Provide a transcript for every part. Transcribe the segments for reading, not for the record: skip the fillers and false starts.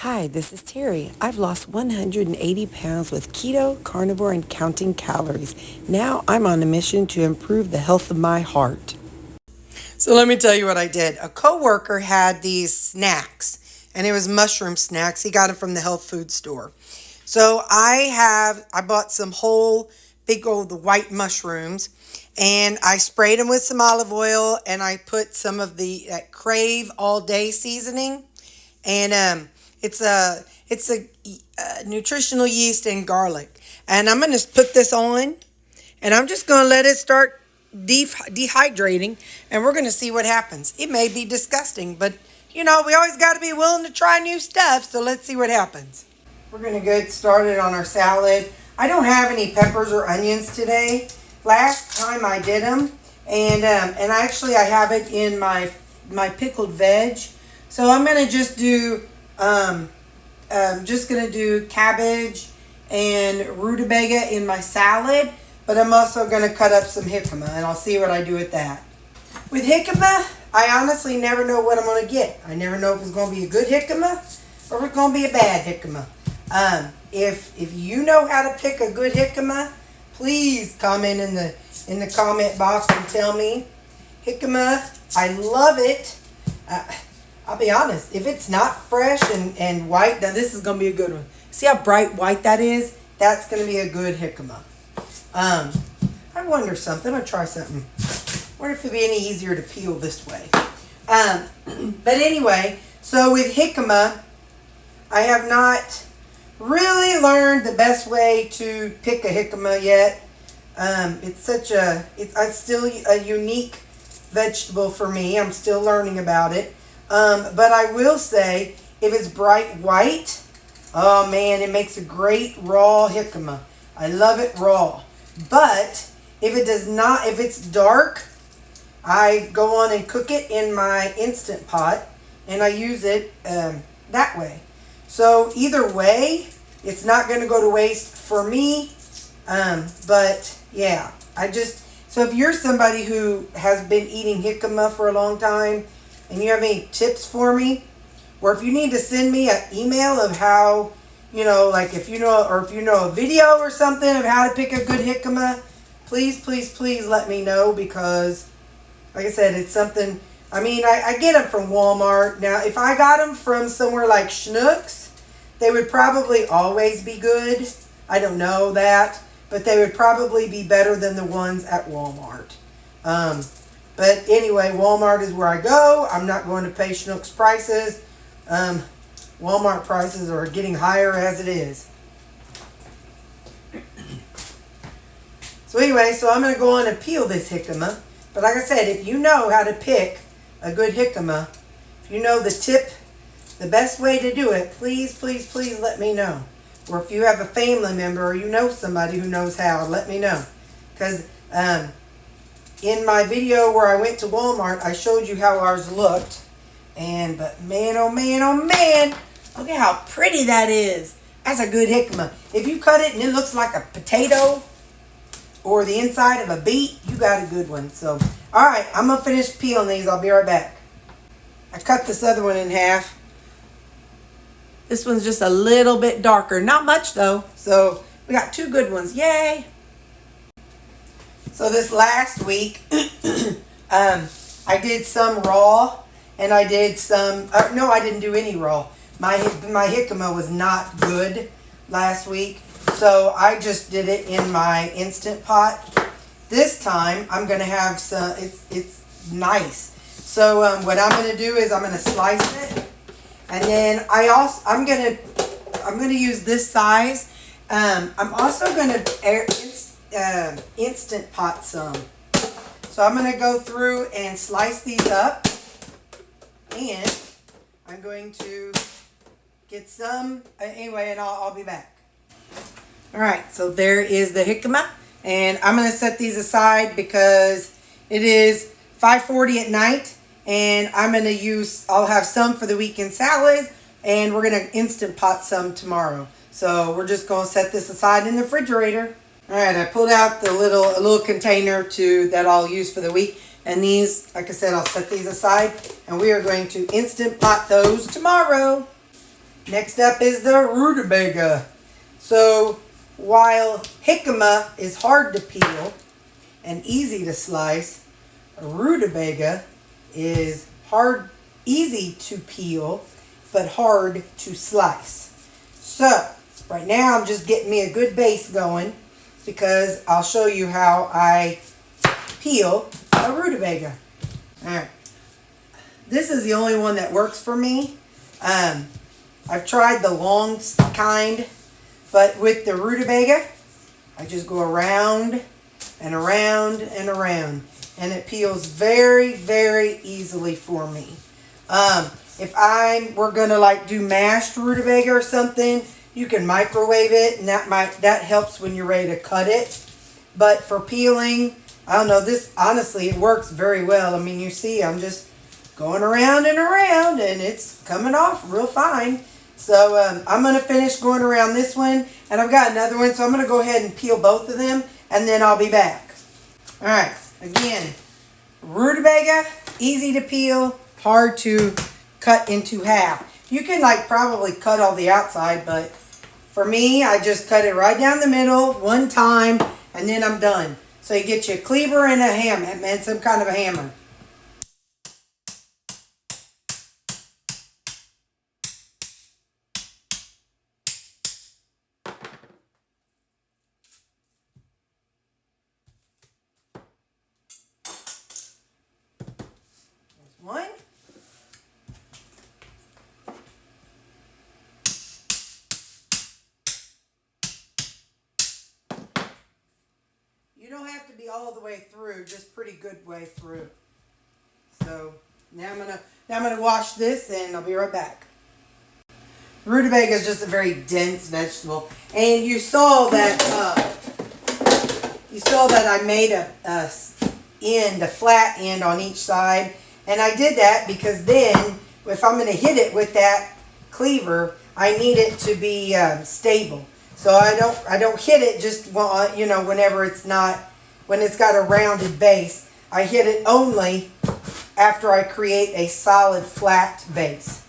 Hi, this is Terry. I've lost 180 pounds with keto, carnivore, and counting calories. Now I'm on a mission to improve the health of my heart. So let me tell you what I did. A coworker had these snacks, and it was mushroom snacks. He got them from the health food store. So I bought some whole big old white mushrooms, and I sprayed them with some olive oil, and I put some of the Crave all day seasoning, and it's a nutritional yeast and garlic, and I'm gonna put this on, and I'm just gonna let it start dehydrating, and we're gonna see what happens. It may be disgusting, but we always got to be willing to try new stuff. So let's see what happens. We're gonna get started on our salad. I don't have any peppers or onions today. Last time I did them, and actually I have it in my pickled veg. So I'm gonna just do cabbage and rutabaga in my salad, but I'm also going to cut up some jicama, and I'll see what I do with that. With jicama, I honestly never know what I'm going to get. I never know if it's going to be a good jicama or if it's going to be a bad jicama. If you know how to pick a good jicama, please comment in the comment box and tell me. Jicama, I love it. I'll be honest, if it's not fresh and white, then this is going to be a good one. See how bright white that is? That's going to be a good jicama. I wonder something. I'll try something. I wonder if it'd be any easier to peel this way. But anyway, so with jicama, I have not really learned the best way to pick a jicama yet. It's still a unique vegetable for me. I'm still learning about it. But I will say, if it's bright white, oh man, it makes a great raw jicama. I love it raw. But if it's dark, I go on and cook it in my Instant Pot, and I use it that way. So either way, it's not going to go to waste for me. But yeah, so if you're somebody who has been eating jicama for a long time, and you have any tips for me, or if you need to send me an email of how, if you know a video or something of how to pick a good jicama, please let me know, because like I said, it's something, I get them from Walmart. Now, if I got them from somewhere like Schnucks, they would probably always be good. I don't know that, but they would probably be better than the ones at Walmart. But anyway, Walmart is where I go. I'm not going to pay Schnucks prices. Walmart prices are getting higher as it is. So anyway, I'm going to go on and peel this jicama. But like I said, if you know how to pick a good jicama, if you know the best way to do it, please let me know. Or if you have a family member or you know somebody who knows how, let me know. Because in my video where I went to Walmart, I showed you how ours looked. But man, oh man, look at how pretty that is. That's a good jicama. If you cut it and it looks like a potato or the inside of a beet, you got a good one. So, all right, I'm going to finish peeling these. I'll be right back. I cut this other one in half. This one's just a little bit darker. Not much, though. So, we got two good ones. Yay! So, this last week, I did some raw, and I did some... no, I didn't do any raw. My jicama was not good last week, so I just did it in my Instant Pot. This time, I'm going to have some... It's nice. So, what I'm going to do is I'm going to slice it. And then I'm gonna use this size. I'm also gonna Instant Pot some. So I'm gonna go through and slice these up, and I'm going to get some anyway, and I'll be back. All right, so there is the jicama, and I'm gonna set these aside because it is 5:40 at night. And I'll have some for the weekend salad, and we're going to Instant Pot some tomorrow. So we're just going to set this aside in the refrigerator. All right, I pulled out a little container that I'll use for the week. And these, like I said, I'll set these aside, and we are going to Instant Pot those tomorrow. Next up is the rutabaga. So while jicama is hard to peel and easy to slice, rutabaga is easy to peel, but hard to slice. So right now I'm just getting me a good base going because I'll show you how I peel a rutabaga. Alright. This is the only one that works for me. I've tried the long kind, but with the rutabaga, I just go around and around and around, and it peels very, very easily for me. If we're gonna like do mashed rutabaga or something, you can microwave it, and that helps when you're ready to cut it. But for peeling, I don't know, this honestly it works very well. I mean, you see, I'm just going around and around, and it's coming off real fine. So I'm going to finish going around this one, and I've got another one, so I'm going to go ahead and peel both of them, and then I'll be back. Alright, again, rutabaga, easy to peel, hard to cut into half. You can like probably cut all the outside, but for me, I just cut it right down the middle one time, and then I'm done. So you get your cleaver and a hammer, and some kind of a hammer. One. You don't have to be all the way through, just pretty good way through. So now I'm gonna wash this, and I'll be right back. Rutabaga is just a very dense vegetable, and you saw that I made a flat end on each side. And I did that because then, if I'm going to hit it with that cleaver, I need it to be stable. So I don't hit it just whenever when it's got a rounded base. I hit it only after I create a solid flat base.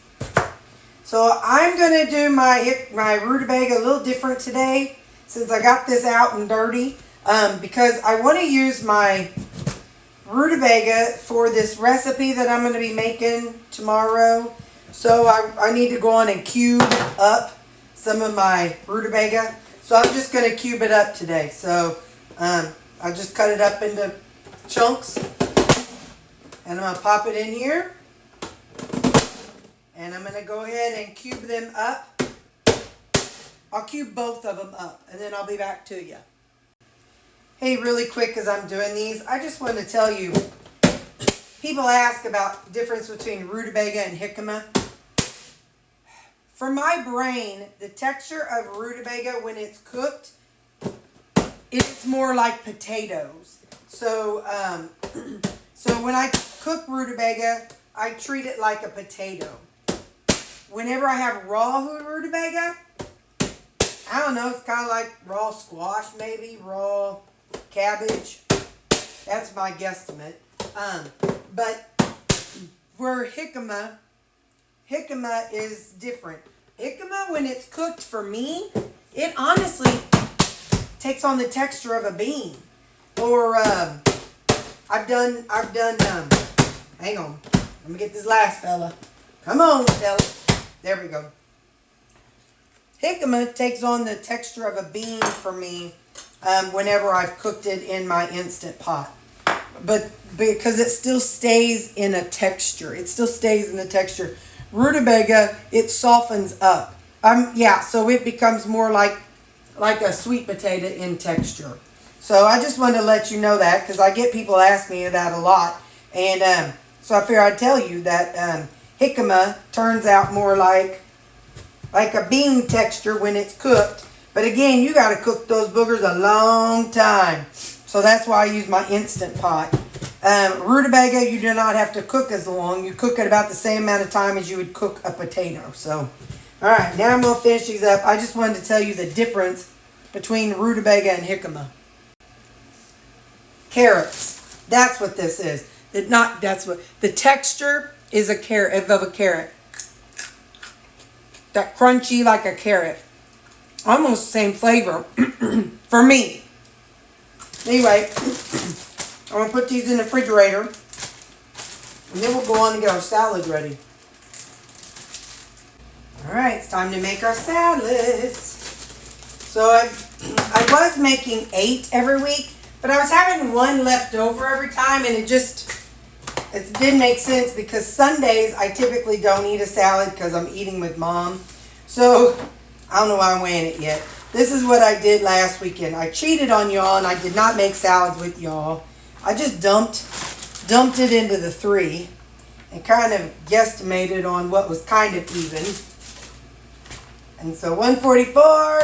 So I'm going to do my rutabaga a little different today, since I got this out and dirty, because I want to use my rutabaga for this recipe that I'm going to be making tomorrow. So I need to go on and cube up some of my rutabaga. So I'm just going to cube it up today. So I just cut it up into chunks, and I'm going to pop it in here, and I'm going to go ahead and cube them up. I'll cube both of them up, and then I'll be back to you. Hey, really quick as I'm doing these, I just want to tell you, people ask about the difference between rutabaga and jicama. For my brain, the texture of rutabaga when it's cooked, it's more like potatoes. So, so when I cook rutabaga, I treat it like a potato. Whenever I have raw rutabaga, I don't know, it's kind of like raw squash maybe, raw cabbage. That's my guesstimate. But where jicama is different. Jicama, when it's cooked for me, it honestly takes on the texture of a bean. Or I've done. Hang on. Let me get this last fella. Come on, fella. There we go. Jicama takes on the texture of a bean for me. Whenever I've cooked it in my Instant Pot. But because it still stays in a texture. It still stays in the texture. Rutabaga, it softens up. So it becomes more like a sweet potato in texture. So I just wanted to let you know that, because I get people ask me that a lot. And so I figured I'd tell you that jicama turns out more like a bean texture when it's cooked. But again, you got to cook those boogers a long time. So that's why I use my Instant Pot. Rutabaga, you do not have to cook as long. You cook it about the same amount of time as you would cook a potato. So, alright, now I'm going to finish these up. I just wanted to tell you the difference between rutabaga and jicama. Carrots. That's what this is. The texture is of a carrot. that crunchy like a carrot. Almost the same flavor for me. Anyway, I'm going to put these in the refrigerator. And then we'll go on and get our salad ready. Alright, it's time to make our salads. So I was making 8 every week, but I was having 1 left over every time, and it didn't make sense because Sundays I typically don't eat a salad because I'm eating with Mom. So I don't know why I'm weighing it yet. This is what I did last weekend. I cheated on y'all and I did not make salads with y'all. I just dumped it into the 3 and kind of guesstimated on what was kind of even. And so 144,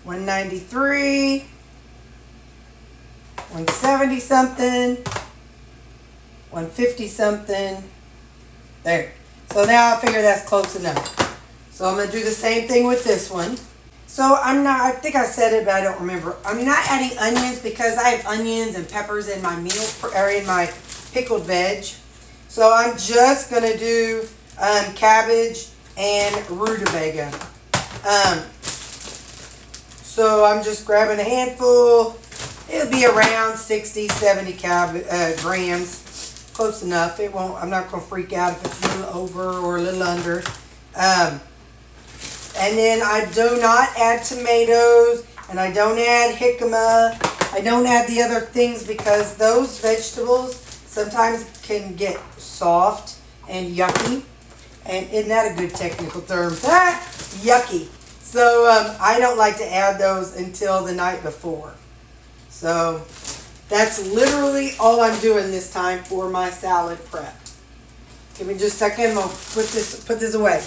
193, 170 something, 150 something. There. So now I figure that's close enough. So I'm going to do the same thing with this one. So I think I said it, but I don't remember. I'm not adding onions because I have onions and peppers in my in my pickled veg. So I'm just going to do cabbage and rutabaga. So I'm just grabbing a handful. It'll be around 60, 70 grams. Close enough. It won't. I'm not going to freak out if it's a little over or a little under. And then I do not add tomatoes, and I don't add jicama. I don't add the other things because those vegetables sometimes can get soft and yucky. And isn't that a good technical term? Yucky. So I don't like to add those until the night before. So that's literally all I'm doing this time for my salad prep. Give me just a second. I'm going to put this away.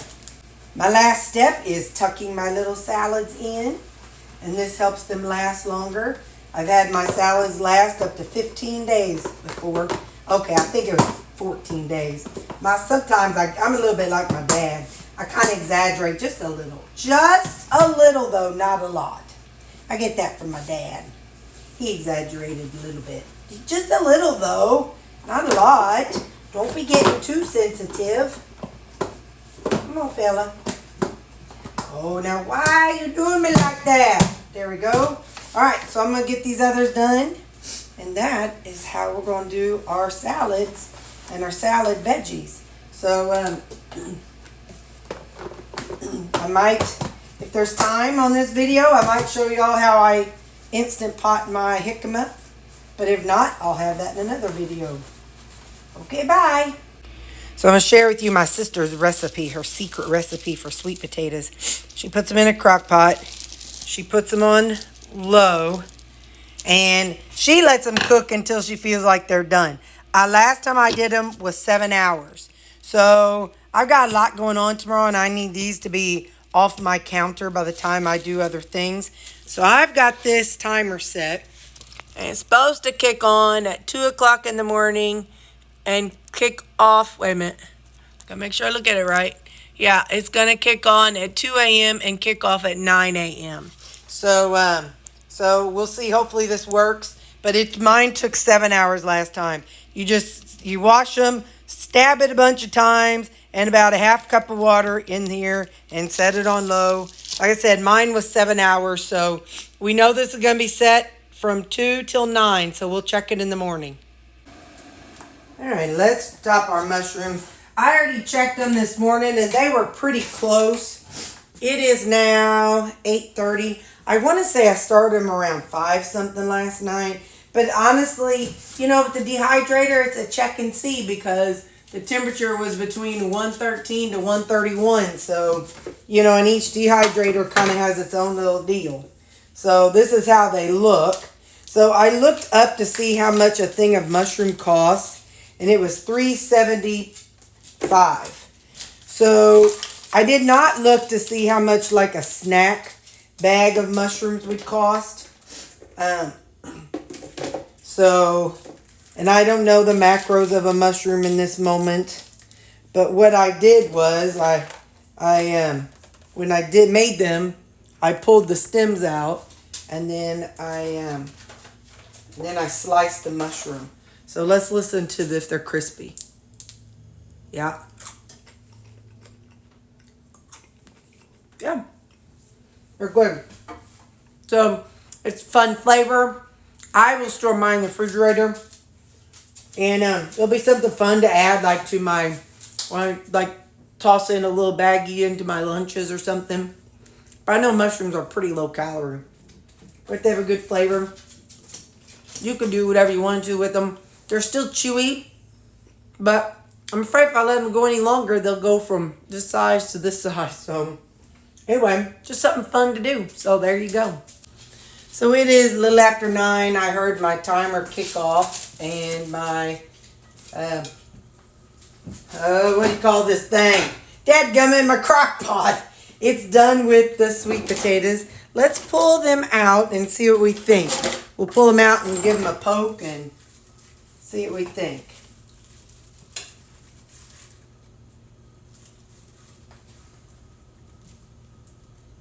My last step is tucking my little salads in, and this helps them last longer. I've had my salads last up to 15 days before. Okay, I think it was 14 days. Sometimes I'm a little bit like my dad. I kind of exaggerate just a little. Just a little, though, not a lot. I get that from my dad. He exaggerated a little bit. Just a little, though. Not a lot. Don't be getting too sensitive. Come on, fella. Oh, now why are you doing me like that? There we go. All right, so I'm going to get these others done. And that is how we're going to do our salads and our salad veggies. So I might, if there's time on this video, I might show y'all how I instant pot my jicama. But if not, I'll have that in another video. Okay, bye. So I'm going to share with you my sister's recipe, her secret recipe for sweet potatoes. She puts them in a crock pot. She puts them on low. And she lets them cook until she feels like they're done. Last time I did them was 7 hours. So I've got a lot going on tomorrow, and I need these to be off my counter by the time I do other things. So I've got this timer set. And it's supposed to kick on at 2 o'clock in the morning and kick off. Wait a minute. Gotta make sure I look at it right. Yeah, it's going to kick on at 2 a.m. and kick off at 9 a.m. So we'll see. Hopefully this works. But mine took 7 hours last time. You wash them, stab it a bunch of times, and about a half cup of water in here and set it on low. Like I said, mine was 7 hours. So we know this is going to be set from 2 till 9. So we'll check it in the morning. All right, let's top our mushrooms. I already checked them this morning, and they were pretty close. It is now 8:30. I want to say I started them around 5 something last night. But honestly, with the dehydrator, it's a check and see because the temperature was between 113 to 131. So, and each dehydrator kind of has its own little deal. So this is how they look. So I looked up to see how much a thing of mushroom costs. And it was $3.75. So I did not look to see how much like a snack bag of mushrooms would cost. And I don't know the macros of a mushroom in this moment. But what I did was when I made them, I pulled the stems out and then I sliced the mushroom. So let's listen to this. They're crispy. Yeah. Yeah, they're good. So it's fun flavor. I will store mine in the refrigerator, and it'll be something fun to add, like to my, like toss in a little baggie into my lunches or something. But I know mushrooms are pretty low calorie, but they have a good flavor. You can do whatever you want to with them. They're still chewy, but I'm afraid if I let them go any longer, they'll go from this size to this size. So anyway, just something fun to do. So there you go. So it is a little after 9. I heard my timer kick off, and my, what do you call this thing? Dadgummit, my crock pot. It's done with the sweet potatoes. Let's pull them out and see what we think. We'll pull them out and give them a poke and see what we think.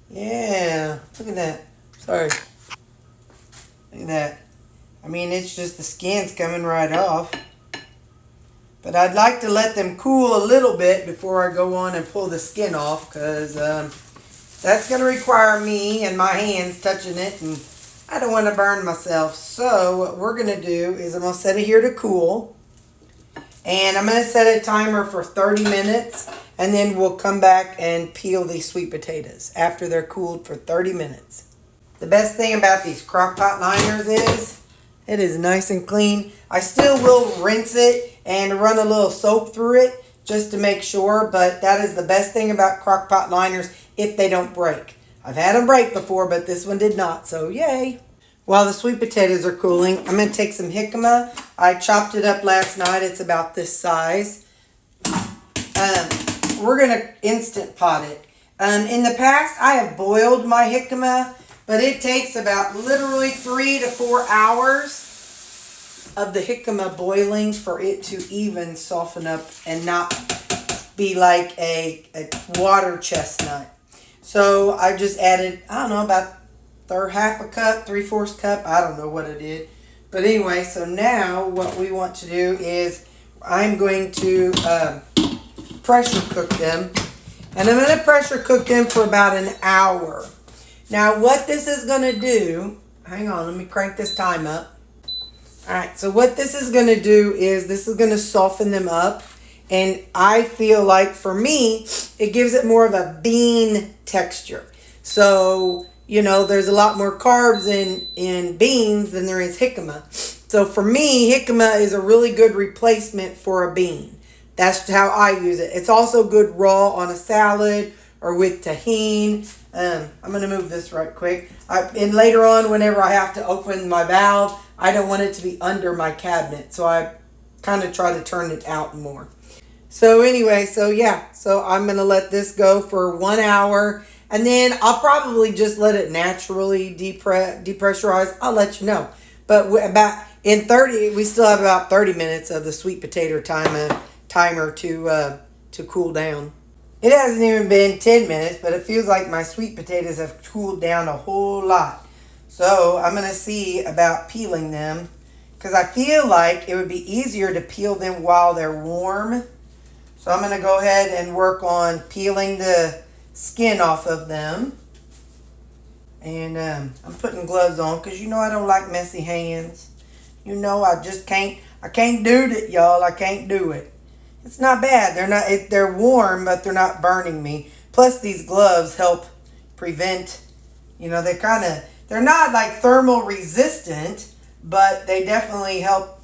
Yeah, look at that. Sorry. Look at that. I mean, it's just the skin's coming right off. But I'd like to let them cool a little bit before I go on and pull the skin off, because that's going to require me and my hands touching it, and I don't want to burn myself. So what we're going to do is I'm going to set it here to cool, and I'm going to set a timer for 30 minutes, and then we'll come back and peel these sweet potatoes after they're cooled for 30 minutes. The best thing about these Crockpot liners is it is nice and clean. I still will rinse it and run a little soap through it just to make sure, but that is the best thing about Crockpot liners if they don't break. I've had them break before, but this one did not, so yay. While the sweet potatoes are cooling, I'm going to take some jicama. I chopped it up last night. It's about this size. We're going to Instant Pot it. In the past, I have boiled my jicama, but it takes about literally 3 to 4 hours of the jicama boiling for it to even soften up and not be like a water chestnut. So I just added, I don't know, about half a cup, 3/4 cup. I don't know what I did. But anyway, so now what we want to do is I'm going to pressure cook them. And I'm going to pressure cook them for about an hour. Now what this is going to do, hang on, let me crank this time up. Alright, so what this is going to do is this is going to soften them up. And I feel like for me, it gives it more of a bean texture. So, you know, there's a lot more carbs in beans than there is jicama. So for me, jicama is a really good replacement for a bean. That's how I use it. It's also good raw on a salad or with tahini. I'm going to move this right quick. And later on, whenever I have to open my valve, I don't want it to be under my cabinet. So I kind of try to turn it out more. So anyway, so yeah. So I'm going to let this go for 1 hour. And then I'll probably just let it naturally depressurize. I'll let you know. But we still have about 30 minutes of the sweet potato timer to cool down. It hasn't even been 10 minutes, but it feels like my sweet potatoes have cooled down a whole lot. So I'm going to see about peeling them, because I feel like it would be easier to peel them while they're warm. So I'm going to go ahead and work on peeling the skin off of them. And I'm putting gloves on because you know I don't like messy hands. You know I can't do it, y'all. I can't do it. It's not bad. They're warm, but they're not burning me. Plus these gloves help prevent, you know, they're not like thermal resistant, but they definitely help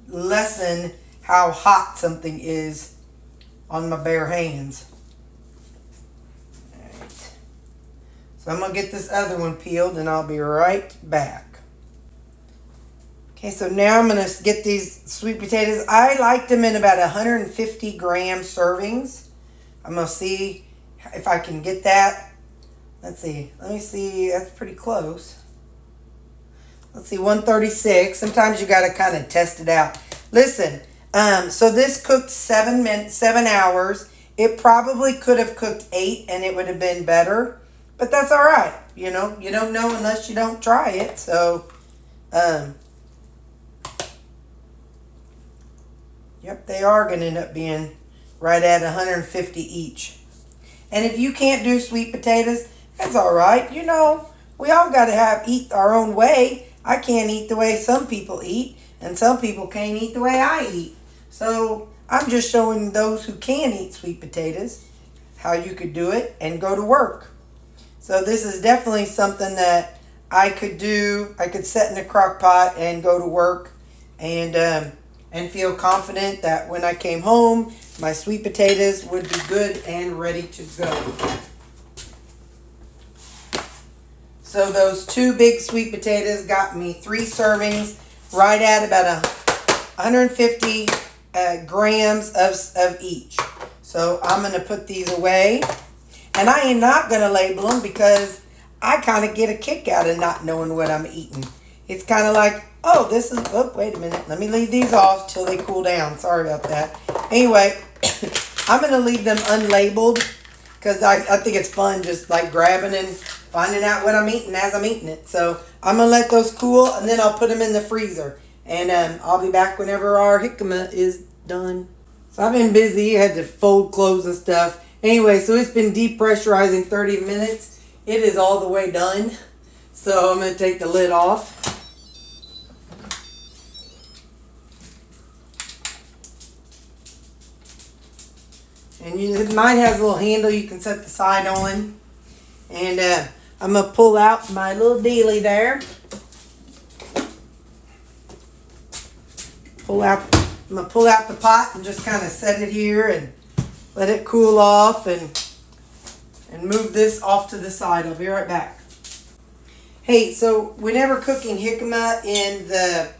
lessen how hot something is on my bare hands. Alright. So I'm going to get this other one peeled and I'll be right back. Okay, so now I'm going to get these sweet potatoes. I like them in about 150 gram servings. I'm going to see if I can get that. Let's see. Let me see. That's pretty close. Let's see, 136. Sometimes you got to kind of test it out. Listen, so this cooked 7 hours. It probably could have cooked 8 and it would have been better. But that's all right. You know, you don't know unless you don't try it. So, yep, they are going to end up being right at 150 each. And if you can't do sweet potatoes, that's all right. You know, we all got to eat our own way. I can't eat the way some people eat, and some people can't eat the way I eat. So I'm just showing those who can eat sweet potatoes how you could do it and go to work. So this is definitely something that I could do. I could set in a crock pot and go to work and feel confident that when I came home, my sweet potatoes would be good and ready to go. So those 2 big sweet potatoes got me 3 servings, right at about 150 grams of each. So I'm going to put these away. And I am not going to label them because I kind of get a kick out of not knowing what I'm eating. It's kind of like, oh, this is, oh, wait a minute. Let me leave these off till they cool down. Sorry about that. Anyway, I'm going to leave them unlabeled because I think it's fun just like grabbing and finding out what I'm eating as I'm eating it. So I'm going to let those cool and then I'll put them in the freezer. And I'll be back whenever our jicama is done. So I've been busy. I had to fold clothes and stuff. Anyway, so it's been depressurizing 30 minutes. It is all the way done. So I'm going to take the lid off. And mine has a little handle you can set the side on. And I'm going to pull out my little dealie there. I'm going to pull out the pot and just kind of set it here and let it cool off and move this off to the side. I'll be right back. Hey, so whenever cooking jicama in the,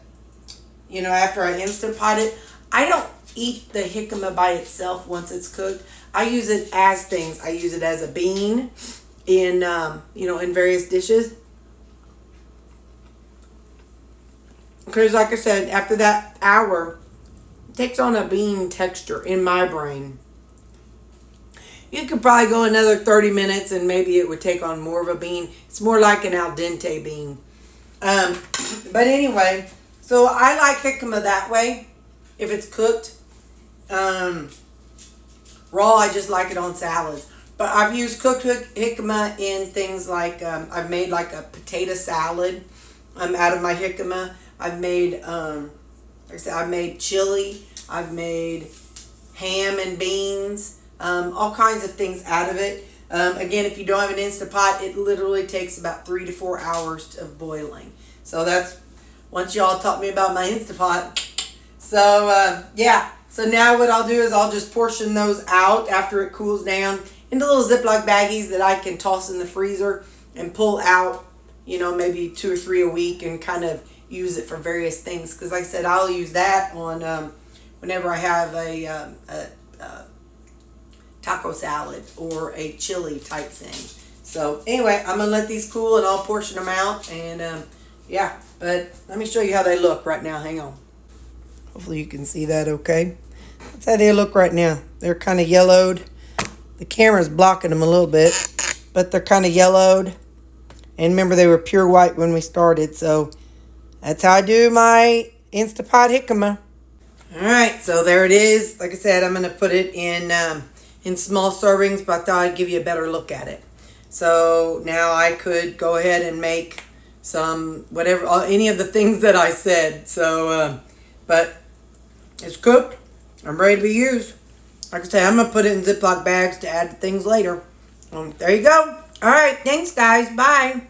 after I Instant Pot it, I don't eat the jicama by itself once it's cooked. I use it as things. I use it as a bean in, in various dishes. Because like I said, after that hour, it takes on a bean texture in my brain. You could probably go another 30 minutes and maybe it would take on more of a bean. It's more like an al dente bean. But anyway, so I like jicama that way. If it's cooked. Raw, I just like it on salads. But I've used cooked jicama in things like, I've made like a potato salad out of my jicama. I've made, like I said, I've made chili. I've made ham and beans. All kinds of things out of it. Again, if you don't have an Instant Pot, it literally takes about 3 to 4 hours of boiling. So that's, once y'all taught me about my Instant Pot. So, yeah. So now what I'll do is I'll just portion those out after it cools down into little Ziploc baggies that I can toss in the freezer and pull out, maybe 2 or 3 a week and kind of use it for various things. Because like I said, I'll use that on whenever I have a taco salad or a chili type thing. So anyway, I'm going to let these cool and I'll portion them out. And yeah, but let me show you how they look right now. Hang on. Hopefully you can see that okay. That's how they look right now. They're kind of yellowed. The camera's blocking them a little bit, but they're kind of yellowed. And remember, they were pure white when we started. So that's how I do my Instant Pot jicama. All right, so there it is. Like I said, I'm going to put it in small servings, but I thought I'd give you a better look at it. So now I could go ahead and make some, whatever, any of the things that I said. So, but it's cooked. I'm ready to be used. Like I said, I'm going to put it in Ziploc bags to add things later. There you go. All right, thanks, guys. Bye.